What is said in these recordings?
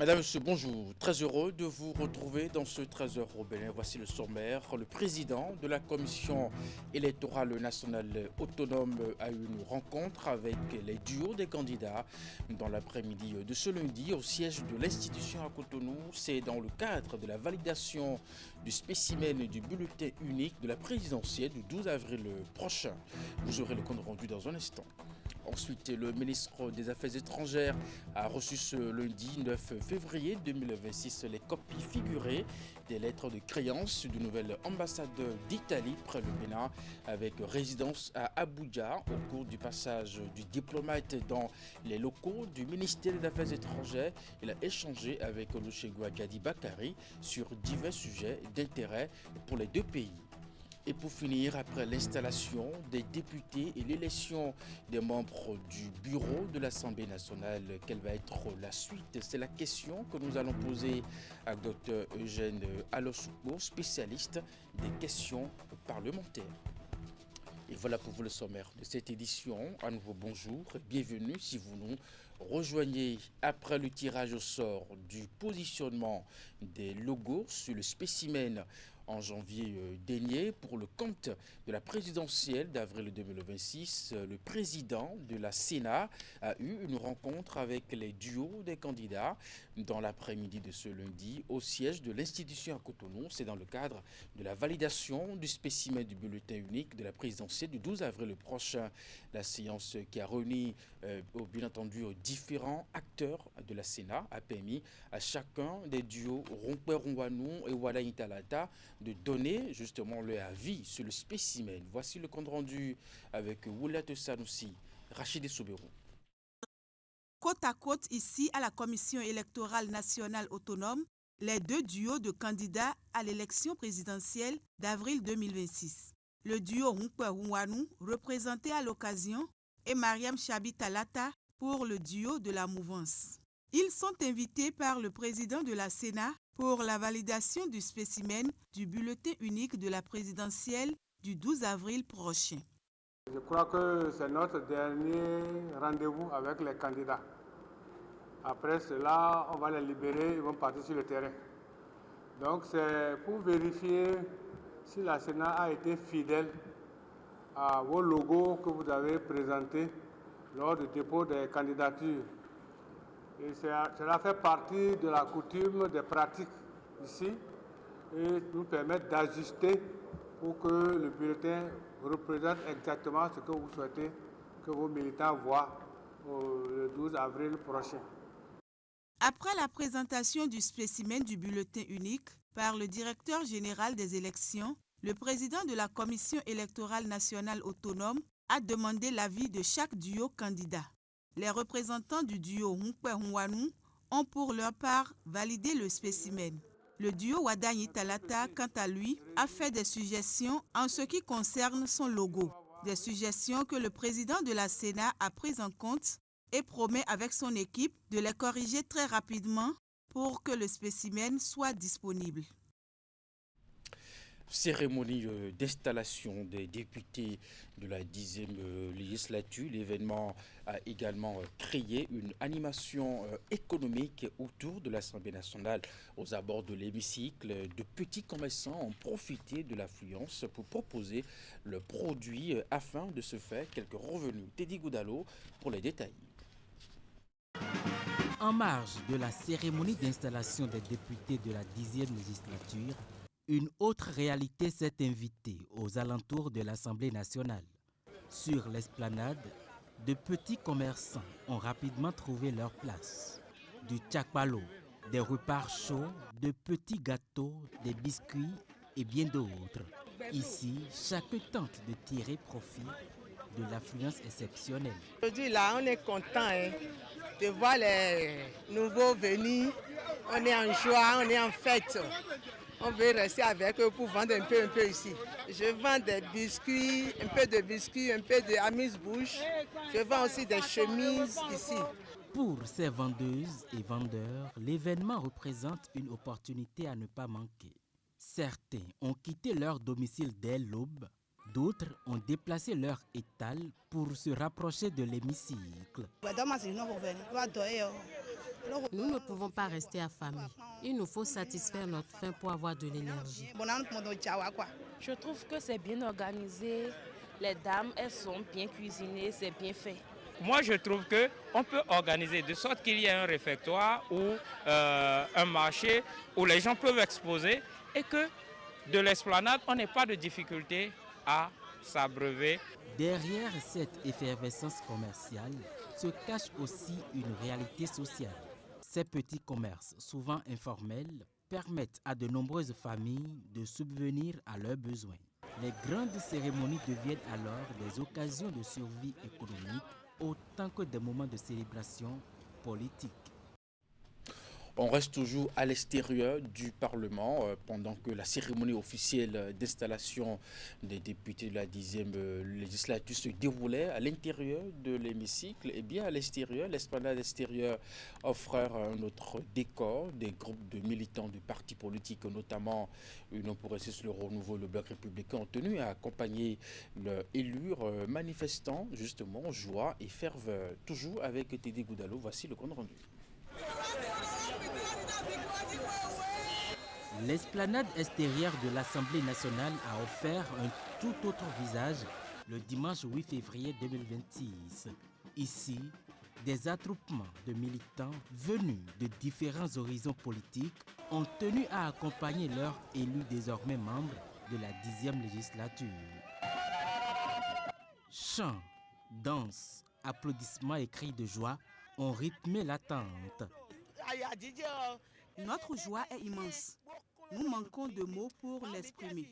Madame, Monsieur, bonjour. Très heureux de vous retrouver dans ce 13h au Bénin. Voici le sommaire. Le président de la Commission électorale nationale autonome a eu une rencontre avec les duos des candidats dans l'après-midi de ce lundi au siège de l'institution à Cotonou. C'est dans le cadre de la validation du spécimen du bulletin unique de la présidentielle du 12 avril prochain. Vous aurez le compte rendu dans un instant. Ensuite, le ministre des Affaires étrangères a reçu ce lundi 9 février 2026 les copies figurées des lettres de créance du nouvel ambassadeur d'Italie près le Bénin avec résidence à Abuja au cours du passage du diplomate dans les locaux du ministère des Affaires étrangères. Il a échangé avec Olusegun Agadi Bakari sur divers sujets d'intérêt pour les deux pays. Et pour finir, après l'installation des députés et l'élection des membres du bureau de l'Assemblée nationale, quelle va être la suite? C'est la question que nous allons poser à Dr Eugène Alosuko, spécialiste des questions parlementaires. Et voilà pour vous le sommaire de cette édition. À nouveau bonjour et bienvenue si vous nous rejoignez après le tirage au sort du positionnement des logos sur le spécimen en janvier dernier pour le compte de la présidentielle d'avril 2026. Le président de la Sénat a eu une rencontre avec les duos des candidats dans l'après-midi de ce lundi au siège de l'institution à Cotonou. C'est dans le cadre de la validation du spécimen du bulletin unique de la présidentielle du 12 avril prochain. La séance qui a réuni bien entendu aux différents acteurs de la Sénat a permis à chacun des duos Romper Rongwanou et Wada Talata de donner justement leur avis sur le spécimen. Voici le compte rendu avec Woulat Sanoussi, Rachid Soubérou. Côte à côte ici à la Commission électorale nationale autonome, les deux duos de candidats à l'élection présidentielle d'avril 2026. Le duo Romper Rongwanou, représenté à l'occasion, et Mariam Chabi Talata pour le duo de la mouvance. Ils sont invités par le président de la Sénat pour la validation du spécimen du bulletin unique de la présidentielle du 12 avril prochain. Je crois que c'est notre dernier rendez-vous avec les candidats. Après cela, on va les libérer, ils vont partir sur le terrain. Donc c'est pour vérifier si la Sénat a été fidèle à vos logos que vous avez présentés lors du dépôt des candidatures. Et cela fait partie de la coutume des pratiques ici et nous permet d'ajuster pour que le bulletin représente exactement ce que vous souhaitez que vos militants voient le 12 avril prochain. Après la présentation du spécimen du bulletin unique par le directeur général des élections, le président de la Commission électorale nationale autonome a demandé l'avis de chaque duo candidat. Les représentants du duo Romper Rongwanou ont pour leur part validé le spécimen. Le duo Wada Talata, quant à lui, a fait des suggestions en ce qui concerne son logo. Des suggestions que le président de la Sénat a prises en compte et promet avec son équipe de les corriger très rapidement pour que le spécimen soit disponible. Cérémonie d'installation des députés de la 10e législature. L'événement a également créé une animation économique autour de l'Assemblée nationale. Aux abords de l'hémicycle, de petits commerçants ont profité de l'affluence pour proposer leurs produits afin de se faire quelques revenus. Teddy Goudalo pour les détails. En marge de la cérémonie d'installation des députés de la 10e législature, une autre réalité s'est invitée aux alentours de l'Assemblée nationale. Sur l'esplanade, de petits commerçants ont rapidement trouvé leur place. Du tchakpalo, des repas chauds, de petits gâteaux, des biscuits et bien d'autres. Ici, chacun tente de tirer profit de l'affluence exceptionnelle. Aujourd'hui, là, on est content de voir les nouveaux venus. On est en joie, on est en fête. On veut rester avec eux pour vendre un peu ici. Je vends des biscuits, un peu de amuse-bouche. Je vends aussi des chemises ici. Pour ces vendeuses et vendeurs, l'événement représente une opportunité à ne pas manquer. Certains ont quitté leur domicile dès l'aube, d'autres ont déplacé leur étal pour se rapprocher de l'hémicycle. Nous ne pouvons pas rester affamés. Il nous faut satisfaire notre faim pour avoir de l'énergie. Je trouve que c'est bien organisé. Les dames, elles sont bien cuisinées, c'est bien fait. Moi, je trouve qu'on peut organiser de sorte qu'il y ait un réfectoire ou un marché où les gens peuvent exposer et que de l'esplanade, on n'ait pas de difficulté à s'abreuver. Derrière cette effervescence commerciale se cache aussi une réalité sociale. Ces petits commerces, souvent informels, permettent à de nombreuses familles de subvenir à leurs besoins. Les grandes cérémonies deviennent alors des occasions de survie économique autant que des moments de célébration politique. On reste toujours à l'extérieur du Parlement pendant que la cérémonie officielle d'installation des députés de la 10e législature se déroulait à l'intérieur de l'hémicycle. Et bien à l'extérieur, l'esplanade extérieure offrait un autre décor. Des groupes de militants de partis politiques, notamment Union progressiste, le Renouveau et le Bloc républicain, ont tenu à accompagner leur élu manifestant justement joie et ferveur. Toujours avec Teddy Goudalo, voici le compte rendu. L'esplanade extérieure de l'Assemblée nationale a offert un tout autre visage le dimanche 8 février 2026. Ici, des attroupements de militants venus de différents horizons politiques ont tenu à accompagner leur élu désormais membre de la 10e législature. Chants, danses, applaudissements et cris de joie ont rythmé l'attente. Notre joie est immense. Nous manquons de mots pour l'exprimer.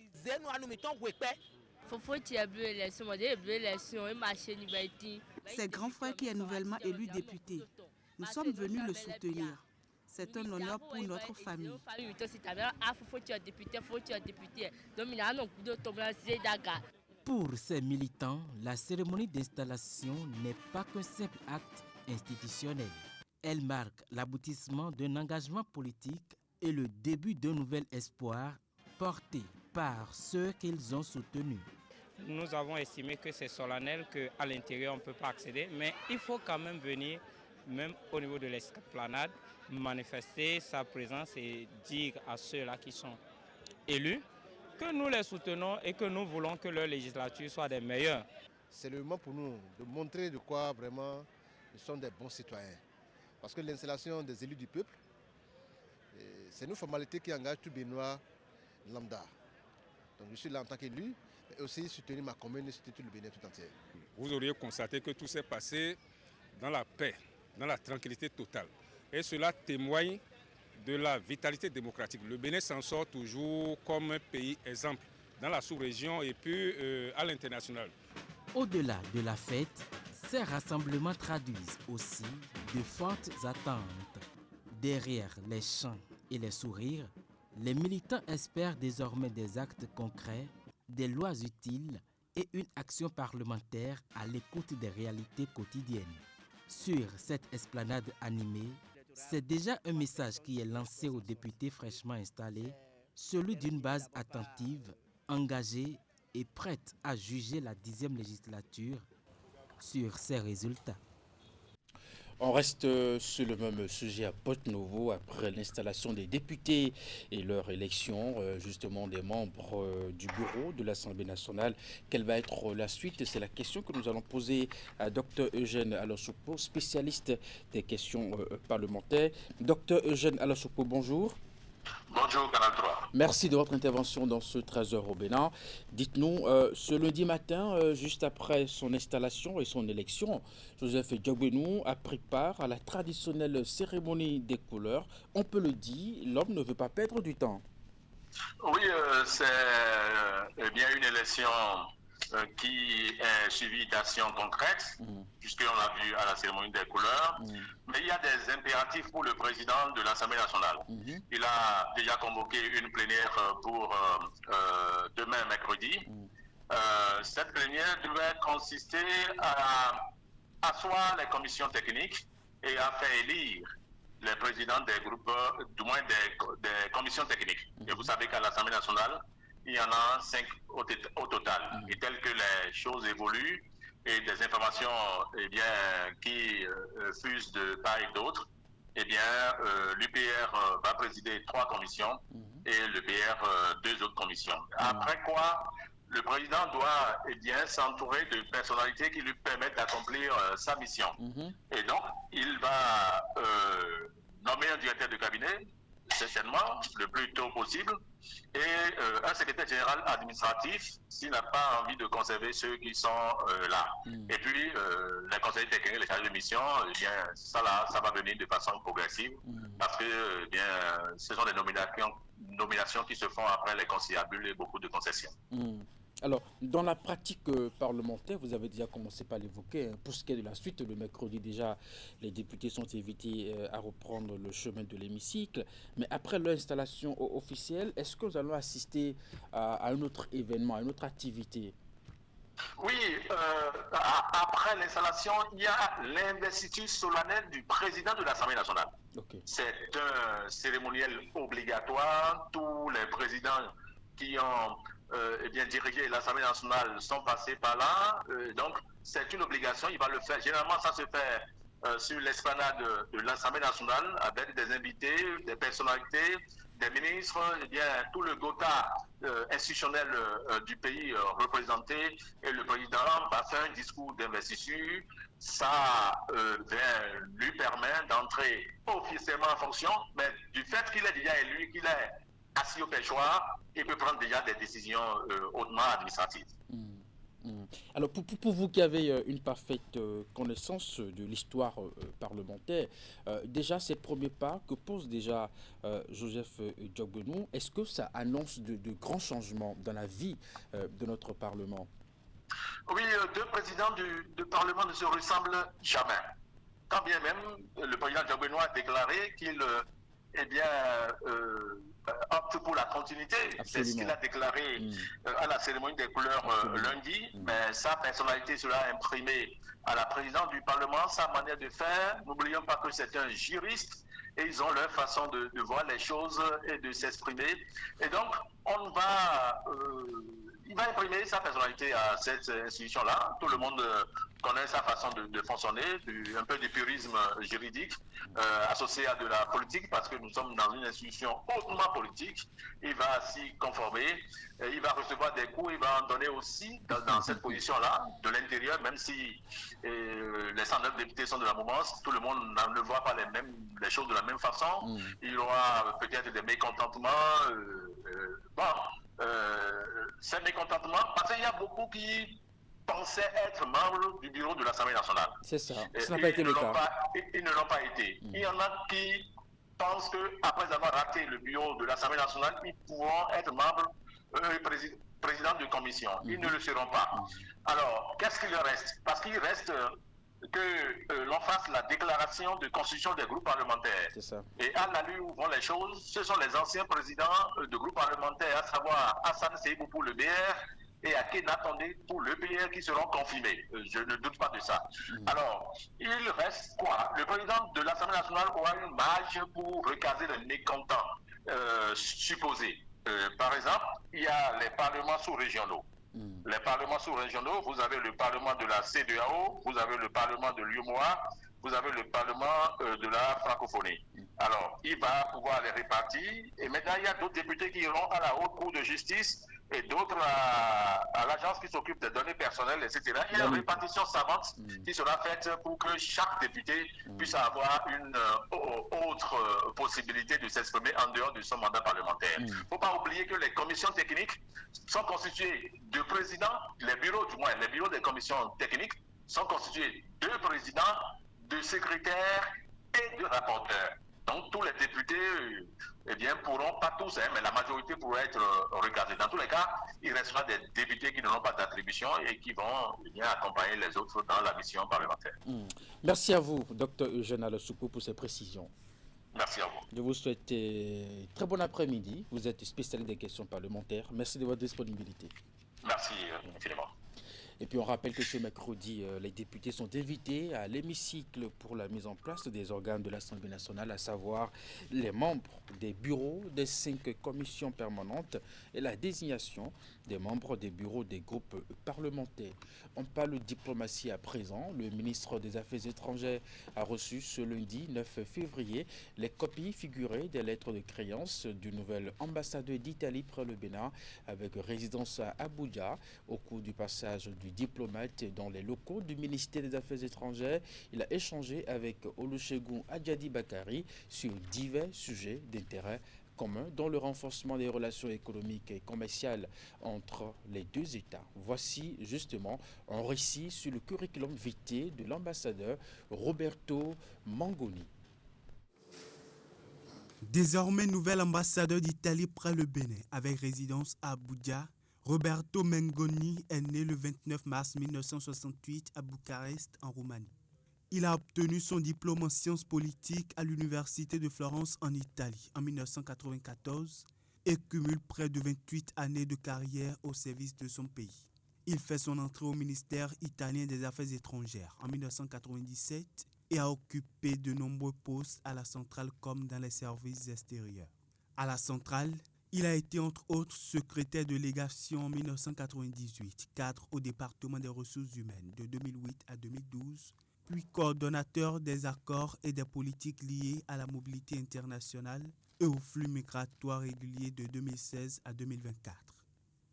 C'est grand frère qui est nouvellement élu député. Nous sommes venus le soutenir. C'est un honneur pour notre famille. Pour ces militants, la cérémonie d'installation n'est pas qu'un simple acte institutionnel. Elle marque l'aboutissement d'un engagement politique et le début d'un nouvel espoir porté par ceux qu'ils ont soutenus. Nous avons estimé que c'est solennel, qu'à l'intérieur on ne peut pas accéder, mais il faut quand même venir, même au niveau de l'esplanade, manifester sa présence et dire à ceux-là qui sont élus que nous les soutenons et que nous voulons que leur législature soit des meilleures. C'est le moment pour nous de montrer de quoi vraiment nous sommes des bons citoyens. Parce que l'installation des élus du peuple, c'est une formalité qui engage tout Béninois lambda. Donc je suis là en tant qu'élu, mais aussi soutenir ma commune et soutenir tout le Bénin tout entier. Vous auriez constaté que tout s'est passé dans la paix, dans la tranquillité totale. Et cela témoigne de la vitalité démocratique. Le Bénin s'en sort toujours comme un pays exemple dans la sous-région et puis à l'international. Au-delà de la fête, ces rassemblements traduisent aussi de fortes attentes. Derrière les chants et les sourires, les militants espèrent désormais des actes concrets, des lois utiles et une action parlementaire à l'écoute des réalités quotidiennes. Sur cette esplanade animée, c'est déjà un message qui est lancé aux députés fraîchement installés, celui d'une base attentive, engagée et prête à juger la 10e législature sur ses résultats. On reste sur le même sujet à Porto-Novo après l'installation des députés et leur élection justement des membres du bureau de l'Assemblée nationale. Quelle va être la suite? C'est la question que nous allons poser à Dr Eugène Alosopo, spécialiste des questions parlementaires. Dr Eugène Alosopo, bonjour. Bonjour, Canal 3. Merci de votre intervention dans ce 13h au Bénin. Dites-nous, ce lundi matin, juste après son installation et son élection, Joseph Diogbenou a pris part à la traditionnelle cérémonie des couleurs. On peut le dire, l'homme ne veut pas perdre du temps. Oui, c'est bien une élection qui est suivie d'actions concrètes, puisqu'on l'a vu à la cérémonie des couleurs. Mais il y a des impératifs pour le président de l'Assemblée nationale. Il a déjà convoqué une plénière pour demain, mercredi. Cette plénière devait consister à asseoir les commissions techniques et à faire élire les présidents des groupes, du moins des commissions techniques. Et vous savez qu'à l'Assemblée nationale, il y en a 5 au total. Et telles que les choses évoluent et des informations qui fusent de part et d'autre, l'UPR va présider 3 commissions et le PR 2 autres commissions. Après quoi, le président doit s'entourer de personnalités qui lui permettent d'accomplir sa mission. Et donc, il va nommer un directeur de cabinet, certainement, le plus tôt possible, et un secrétaire général administratif s'il n'a pas envie de conserver ceux qui sont là. Et puis, les conseillers techniques, les chargés de mission, ça va venir de façon progressive, parce que ce sont des nominations qui se font après les conciliabules et beaucoup de concessions. Alors, dans la pratique parlementaire, vous avez déjà commencé par l'évoquer, pour ce qui est de la suite, le mercredi déjà, les députés sont invités à reprendre le chemin de l'hémicycle. Mais après leur installation officielle, est-ce que nous allons assister à un autre événement, à une autre activité? Oui, après l'installation, il y a l'investiture solennelle du président de l'Assemblée nationale. C'est un cérémoniel obligatoire. Tous les présidents qui ont dirigé l'Assemblée nationale sont passés par là. Donc, c'est une obligation. Il va le faire. Généralement, ça se fait sur l'esplanade de l'Assemblée nationale avec des invités, des personnalités, des ministres, tout le Gotha institutionnel du pays représenté, et le président va faire un discours d'investiture. Ça lui permet d'entrer officiellement en fonction, mais du fait qu'il est déjà élu, qu'il est assis au perchoir, il peut prendre déjà des décisions hautement administratives. Alors, pour vous qui avez une parfaite connaissance de l'histoire parlementaire, déjà ces premiers pas que pose déjà Joseph Diogbenou, est-ce que ça annonce de grands changements dans la vie de notre Parlement? Oui, deux présidents du Parlement ne se ressemblent jamais. Quand bien même, le président Diogbenou a déclaré qu'il opte pour la continuité. C'est ce qu'il a déclaré à la cérémonie des couleurs lundi, mais sa personnalité sera imprimée à la présidence du Parlement, sa manière de faire. N'oublions pas que c'est un juriste et ils ont leur façon de voir les choses et de s'exprimer. Et donc, il va imprimer sa personnalité à cette institution-là. Tout le monde connaît sa façon de fonctionner, un peu du purisme juridique associé à de la politique, parce que nous sommes dans une institution hautement politique. Il va s'y conformer, il va recevoir des coups, il va en donner aussi dans cette position-là, de l'intérieur, même si les 109 députés sont de la mouvance, tout le monde ne voit pas les choses de la même façon. Il y aura peut-être des mécontentements. Ces mécontentements, parce qu'il y a beaucoup qui pensaient être membres du bureau de l'Assemblée nationale. C'est ça, ça n'a pas été le cas. Ils ne l'ont pas été. Il y en a qui pensent qu'après avoir raté le bureau de l'Assemblée nationale, ils pourront être membres, présidents de commission. Ils ne le seront pas. Alors, qu'est-ce qu'il leur reste? Parce qu'il reste que l'on fasse la déclaration de constitution des groupes parlementaires. C'est ça. Et à l'allure où vont les choses, ce sont les anciens présidents de groupes parlementaires, à savoir Hassan Seibou pour le BR et Aké Natondé pour le BR, qui seront confirmés. Je ne doute pas de ça. Alors, il reste quoi? Le président de l'Assemblée nationale aura une marge pour recaser les mécontents supposés. Par exemple, il y a les parlements sous-régionaux. Les parlements sous-régionaux, vous avez le parlement de la CEDEAO, vous avez le parlement de l'UMOA, vous avez le parlement de la francophonie. Alors, il va pouvoir les répartir. Et maintenant, il y a d'autres députés qui iront à la Haute Cour de justice et d'autres à l'agence qui s'occupe des données personnelles, etc. Il y a une répartition savante qui sera faite pour que chaque député puisse avoir une autre possibilité de s'exprimer en dehors de son mandat parlementaire. Il ne faut pas oublier que les commissions techniques sont constituées de présidents, les bureaux des commissions techniques sont constitués de présidents, de secrétaires et de rapporteurs. Donc tous les députés pourront, pas tous, mais la majorité pourra être recasée. Dans tous les cas, il restera des députés qui n'auront pas d'attribution et qui vont accompagner les autres dans la mission parlementaire. Merci à vous, Dr Eugène Alosuku, pour ces précisions. Merci à vous. Je vous souhaite très bon après-midi. Vous êtes spécialiste des questions parlementaires. Merci de votre disponibilité. Merci infiniment. Et puis on rappelle que ce mercredi, les députés sont invités à l'hémicycle pour la mise en place des organes de l'Assemblée nationale, à savoir les membres des bureaux des 5 commissions permanentes et la désignation des membres des bureaux des groupes parlementaires. On parle diplomatie à présent. Le ministre des Affaires étrangères a reçu ce lundi 9 février les copies figurées des lettres de créance du nouvel ambassadeur d'Italie près le Bénin avec résidence à Abuja. Au cours du passage du diplomate dans les locaux du ministère des Affaires étrangères, il a échangé avec Olusegun Adjadi Bakari sur divers sujets d'intérêt commun, dont le renforcement des relations économiques et commerciales entre les deux États. Voici justement un récit sur le curriculum vitae de l'ambassadeur Roberto Mangoni. Désormais nouvel ambassadeur d'Italie près le Bénin, avec résidence à Abuja, Roberto Mangoni est né le 29 mars 1968 à Bucarest, en Roumanie. Il a obtenu son diplôme en sciences politiques à l'Université de Florence en Italie en 1994 et cumule près de 28 années de carrière au service de son pays. Il fait son entrée au ministère italien des Affaires étrangères en 1997 et a occupé de nombreux postes à la centrale comme dans les services extérieurs. À la centrale, il a été entre autres secrétaire de légation en 1998, cadre au département des ressources humaines de 2008 à 2012, puis coordonnateur des accords et des politiques liées à la mobilité internationale et aux flux migratoires réguliers de 2016 à 2024.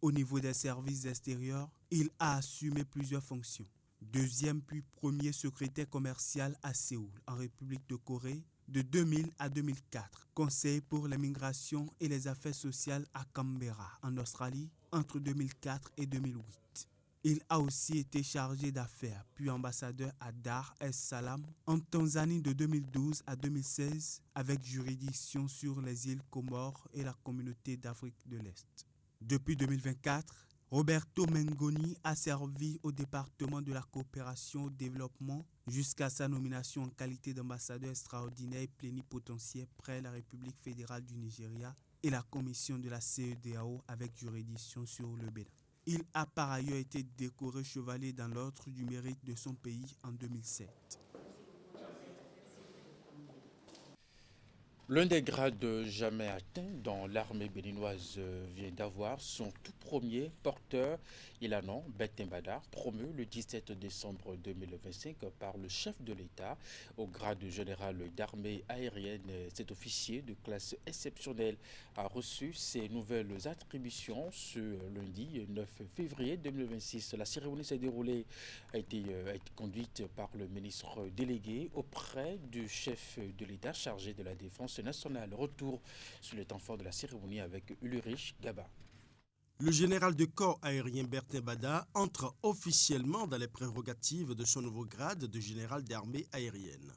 Au niveau des services extérieurs, il a assumé plusieurs fonctions. Deuxième puis premier secrétaire commercial à Séoul, en République de Corée, de 2000 à 2004. Conseil pour les migrations et les affaires sociales à Canberra, en Australie, entre 2004 et 2008. Il a aussi été chargé d'affaires, puis ambassadeur à Dar es Salaam, en Tanzanie de 2012 à 2016, avec juridiction sur les îles Comores et la communauté d'Afrique de l'Est. Depuis 2024, Roberto Mangoni a servi au département de la coopération au développement jusqu'à sa nomination en qualité d'ambassadeur extraordinaire et plénipotentiaire près la République fédérale du Nigeria et la commission de la CEDEAO avec juridiction sur le Bénin. Il a par ailleurs été décoré chevalier dans l'ordre du mérite de son pays en 2007. L'un des grades jamais atteints dans l'armée béninoise vient d'avoir son tout premier porteur. Il a nom Bertin Bada, promu le 17 décembre 2025 par le chef de l'État au grade général d'armée aérienne. Cet officier de classe exceptionnelle a reçu ses nouvelles attributions ce lundi 9 février 2026. La cérémonie s'est déroulée, a été conduite par le ministre délégué auprès du chef de l'État chargé de la défense nationale. Retour sur le temps fort de la cérémonie avec Ulrich Gaba. Le général de corps aérien Bertin Bada entre officiellement dans les prérogatives de son nouveau grade de général d'armée aérienne.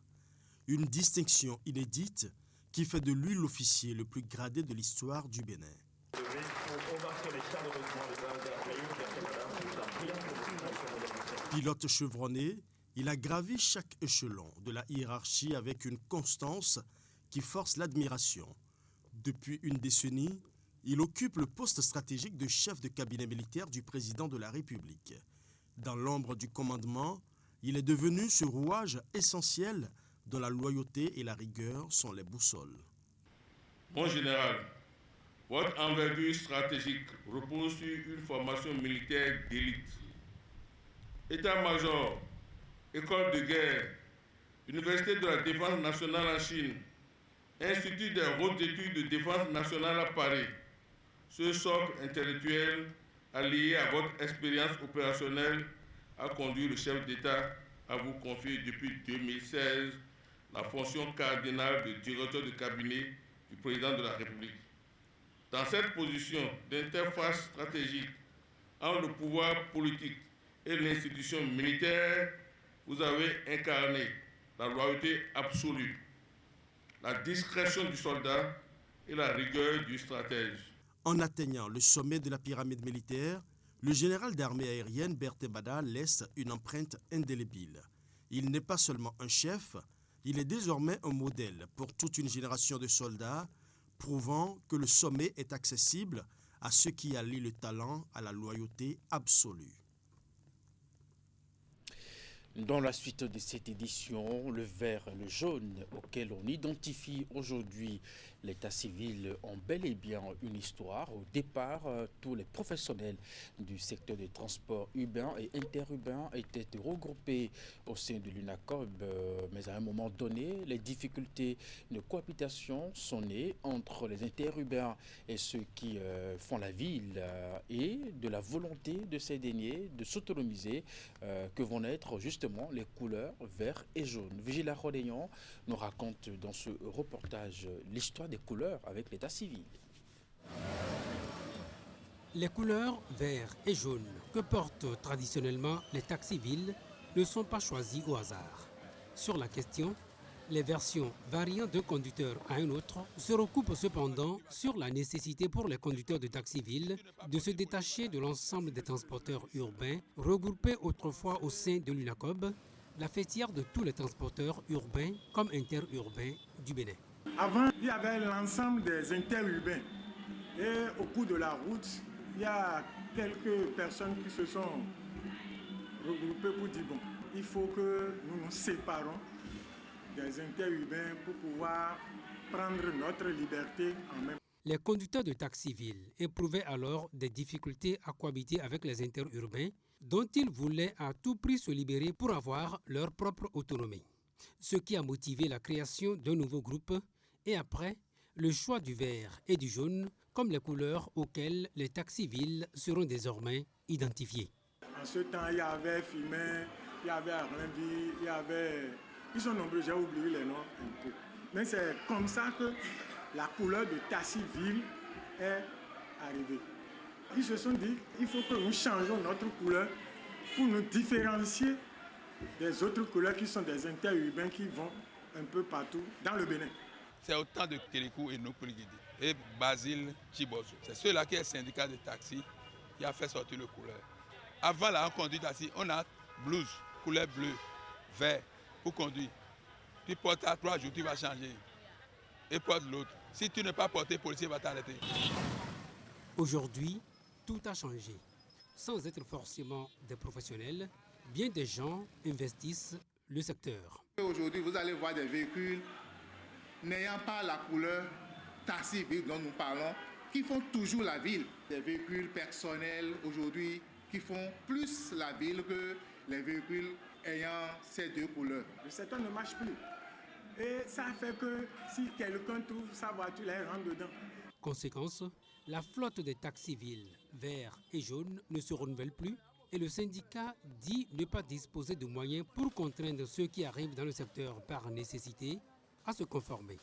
Une distinction inédite qui fait de lui l'officier le plus gradé de l'histoire du Bénin. Pilote chevronné, il a gravi chaque échelon de la hiérarchie avec une constance qui force l'admiration. Depuis une décennie, il occupe le poste stratégique de chef de cabinet militaire du président de la République. Dans l'ombre du commandement, il est devenu ce rouage essentiel dont la loyauté et la rigueur sont les boussoles. Mon général, votre envergure stratégique repose sur une formation militaire d'élite. État-major, école de guerre, Université de la défense nationale en Chine, Institut des hautes études de défense nationale à Paris. Ce socle intellectuel, allié à votre expérience opérationnelle, a conduit le chef d'État à vous confier depuis 2016 la fonction cardinale de directeur de cabinet du président de la République. Dans cette position d'interface stratégique entre le pouvoir politique et l'institution militaire, vous avez incarné la loyauté absolue, la discrétion du soldat et la rigueur du stratège. En atteignant le sommet de la pyramide militaire, le général d'armée aérienne Bertin Bada laisse une empreinte indélébile. Il n'est pas seulement un chef, il est désormais un modèle pour toute une génération de soldats, prouvant que le sommet est accessible à ceux qui allient le talent à la loyauté absolue. Dans la suite de cette édition, le vert et le jaune auquel on identifie aujourd'hui l'état civil ont bel et bien une histoire. Au départ, tous les professionnels du secteur des transports urbains et interurbains étaient regroupés au sein de l'UNACOB, mais à un moment donné, les difficultés de cohabitation sont nées entre les interurbains et ceux qui font la ville et de la volonté de ces derniers de s'autonomiser que vont naître justement les couleurs vert et jaune. Vigila Rodéon nous raconte dans ce reportage l'histoire des couleurs avec l'état civil. Les couleurs vert et jaune que portent traditionnellement les taxis-villes ne sont pas choisies au hasard. Sur la question, les versions variant d'un conducteur à un autre se recoupent cependant sur la nécessité pour les conducteurs de taxi-villes de se détacher de l'ensemble des transporteurs urbains regroupés autrefois au sein de l'UNACOB, la fêtière de tous les transporteurs urbains comme interurbains du Bénin. Avant, il y avait l'ensemble des interurbains et au cours de la route, il y a quelques personnes qui se sont regroupées pour dire bon, il faut que nous nous séparons des interurbains pour pouvoir prendre notre liberté en même temps. Les conducteurs de taxi-villes éprouvaient alors des difficultés à cohabiter avec les interurbains dont ils voulaient à tout prix se libérer pour avoir leur propre autonomie. Ce qui a motivé la création d'un nouveau groupe et après, le choix du vert et du jaune comme les couleurs auxquelles les taxi-villes seront désormais identifiés. En ce temps, il y avait Fimé, il y avait Arlenville, il y avait... Ils sont nombreux, j'ai oublié les noms un peu. Mais c'est comme ça que la couleur de taxi-ville est arrivée. Ils se sont dit, il faut que nous changeons notre couleur pour nous différencier des autres couleurs qui sont des interurbains qui vont un peu partout dans le Bénin. C'est autant de Kérékou et Nokuligidi et Basile Chibozo. C'est ceux-là qui est syndicat de taxi qui a fait sortir le couleur. Avant la conduite taxi, on a blouse, couleur bleue, vert pour conduire. Tu portes à 3 jours, tu vas changer. Et porte l'autre. Si tu n'es pas porté, le policier va t'arrêter. Aujourd'hui, tout a changé. Sans être forcément des professionnels, bien des gens investissent le secteur. Aujourd'hui, vous allez voir des véhicules n'ayant pas la couleur taxi-ville dont nous parlons, qui font toujours la ville. Des véhicules personnels aujourd'hui qui font plus la ville que les véhicules ayant ces deux couleurs. Le secteur ne marche plus. Et ça fait que si quelqu'un trouve sa voiture, elle rentre dedans. Conséquence, la flotte des taxis-villes verts et jaunes ne se renouvelle plus et le syndicat dit ne pas disposer de moyens pour contraindre ceux qui arrivent dans le secteur par nécessité à se conformer.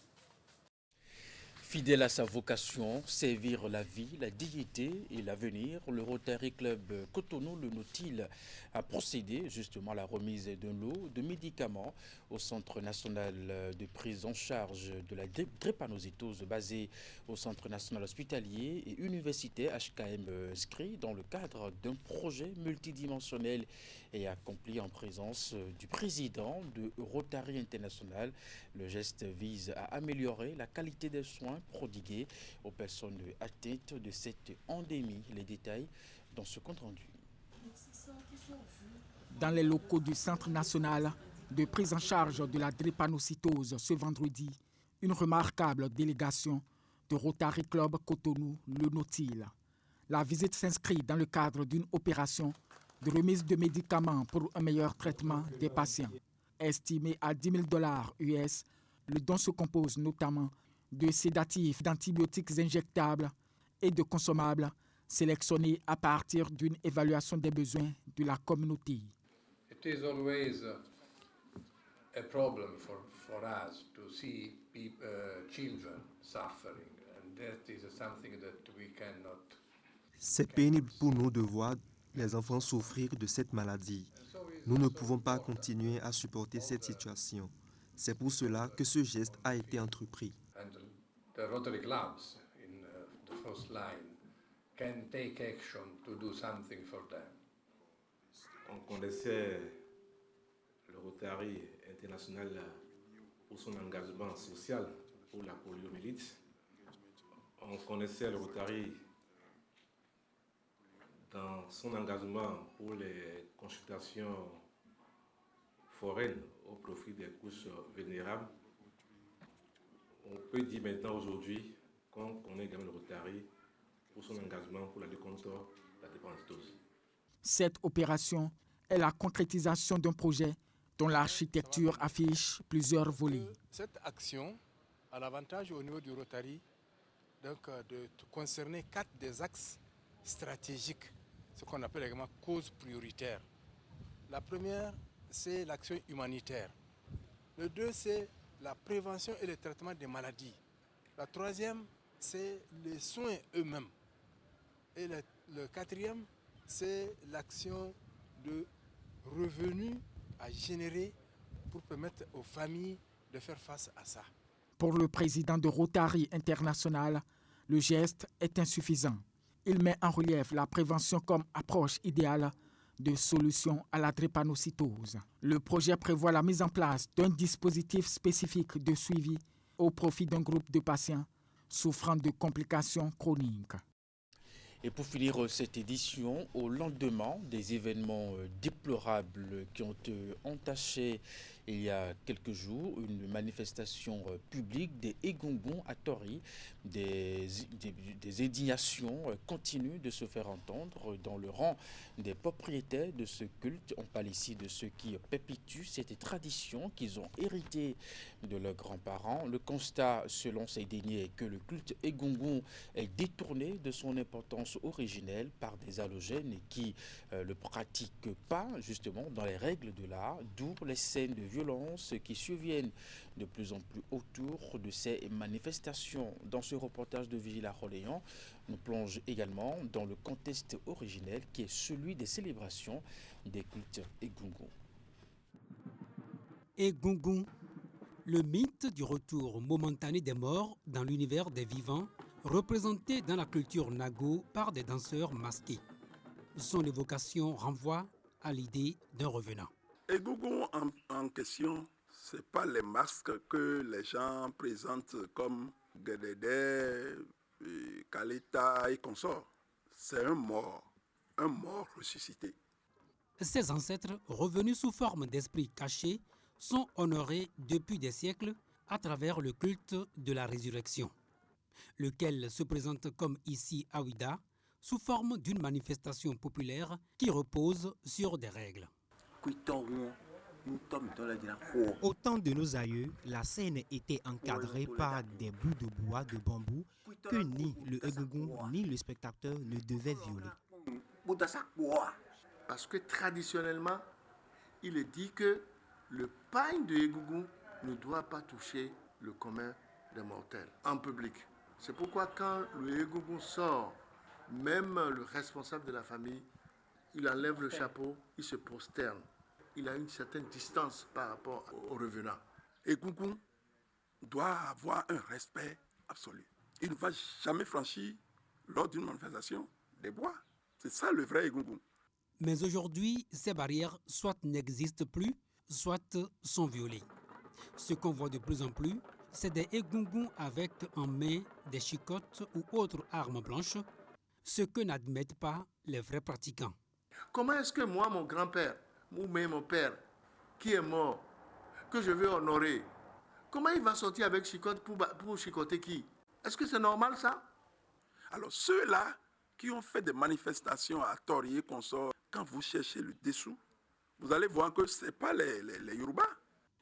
Fidèle à sa vocation, servir la vie, la dignité et l'avenir, le Rotary Club Cotonou, le Nautil, a procédé justement à la remise d'un lot de médicaments au Centre national de prise en charge de la drépanocytose basé au Centre national hospitalier et universitaire HKM inscrit dans le cadre d'un projet multidimensionnel et accompli en présence du président de Rotary International. Le geste vise à améliorer la qualité des soins prodigués aux personnes atteintes de cette endémie. Les détails dans ce compte rendu. Dans les locaux du Centre national de prise en charge de la drépanocytose ce vendredi, une remarquable délégation de Rotary Club Cotonou, le Nautil. La visite s'inscrit dans le cadre d'une opération de remise de médicaments pour un meilleur traitement des patients. Estimé à $10 000 US, le don se compose notamment de sédatifs, d'antibiotiques injectables et de consommables sélectionnés à partir d'une évaluation des besoins de la communauté. It is always a problem for us to see children suffering, and that is something that we cannot. C'est pénible pour nous de voir les enfants souffrir de cette maladie. Nous ne pouvons pas continuer à supporter cette situation. C'est pour cela que ce geste a été entrepris. And the Rotary clubs in the first line can take action to do something for them. On connaissait le Rotary international pour son engagement social pour la poliomyélite. On connaissait le Rotary dans son engagement pour les consultations foraine au profit des couches vulnérables. On peut dire maintenant aujourd'hui qu'on connaît également le Rotary pour son engagement pour la lutte contre la drépanocytose. Cette opération est la concrétisation d'un projet dont l'architecture affiche plusieurs volets. Cette action a l'avantage au niveau du Rotary de concerner 4 des axes stratégiques, ce qu'on appelle également causes prioritaires. La première, c'est l'action humanitaire. Le 2, c'est la prévention et le traitement des maladies. La 3e, c'est les soins eux-mêmes. Et le 4e, c'est l'action de revenus à générer pour permettre aux familles de faire face à ça. Pour le président de Rotary International, le geste est insuffisant. Il met en relief la prévention comme approche idéale de solution à la drépanocytose. Le projet prévoit la mise en place d'un dispositif spécifique de suivi au profit d'un groupe de patients souffrant de complications chroniques. Et pour finir cette édition, au lendemain des événements déplorables qui ont entaché il y a quelques jours une manifestation publique des Egungun à Tori, des indignations continuent de se faire entendre dans le rang des propriétaires de ce culte. On parle ici de ceux qui perpétuent cette tradition qu'ils ont héritée de leurs grands-parents. Le constat, selon ces derniers, est que le culte Egungun est détourné de son importance originelle par des halogènes qui ne le pratiquent pas justement dans les règles de l'art, d'où les scènes de violence qui surviennent de plus en plus autour de ces manifestations. Dans ce reportage de Vigile à Roléon, nous plonge également dans le contexte originel qui est celui des célébrations des cultes Egungun. Egungun, le mythe du retour momentané des morts dans l'univers des vivants, représenté dans la culture nago par des danseurs masqués. Son évocation renvoie à l'idée d'un revenant. Egungun en question, ce n'est pas les masques que les gens présentent comme Gedede, Kalita et consorts. C'est un mort ressuscité. Ses ancêtres, revenus sous forme d'esprits cachés, sont honorés depuis des siècles à travers le culte de la résurrection, lequel se présente comme ici à Ouida, sous forme d'une manifestation populaire qui repose sur des règles. Au temps de nos aïeux, la scène était encadrée par des bouts de bois, de bambou, que ni le Egungun ni le spectateur ne devaient violer. Parce que traditionnellement, il est dit que le pain de Egungun ne doit pas toucher le commun des mortels en public. C'est pourquoi quand le Egungun sort, même le responsable de la famille, il enlève le chapeau, il se prosterne. Il a une certaine distance par rapport aux revenants. Egungun doit avoir un respect absolu. Il ne va jamais franchir, lors d'une manifestation, des bois. C'est ça le vrai Egungun. Mais aujourd'hui, ces barrières soit n'existent plus, soit sont violées. Ce qu'on voit de plus en plus, c'est des Egungun avec en main des chicottes ou autres armes blanches, ce que n'admettent pas les vrais pratiquants. Comment est-ce que moi, mon grand-père, ou même mon père, qui est mort, que je veux honorer, comment il va sortir avec chicotte pour chicoter qui? Est-ce que c'est normal ça? Alors ceux-là qui ont fait des manifestations à Tori et consorts, quand vous cherchez le dessous, vous allez voir que ce n'est pas les Yoruba.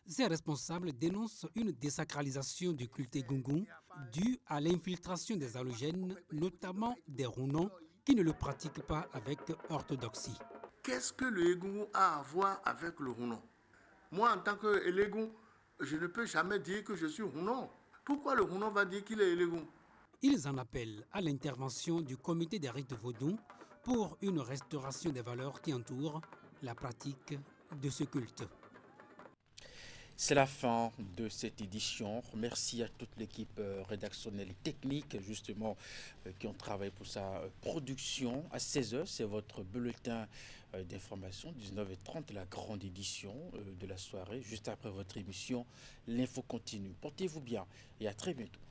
Ces responsables dénoncent une désacralisation du culte Egungun due à l'infiltration des halogènes, notamment des Runons, qui ne le pratiquent pas avec orthodoxie. Qu'est-ce que le Egungun a à voir avec le Runon? Moi, en tant que Elégun, je ne peux jamais dire que je suis Runon. Pourquoi le Runon va dire qu'il est Elégun? Ils en appellent à l'intervention du comité des rites vaudous pour une restauration des valeurs qui entourent la pratique de ce culte. C'est la fin de cette édition. Merci à toute l'équipe rédactionnelle et technique, justement, qui ont travaillé pour sa production. À 16h, c'est votre bulletin d'information. 19h30, la grande édition de la soirée. Juste après votre émission, l'info continue. Portez-vous bien et à très bientôt.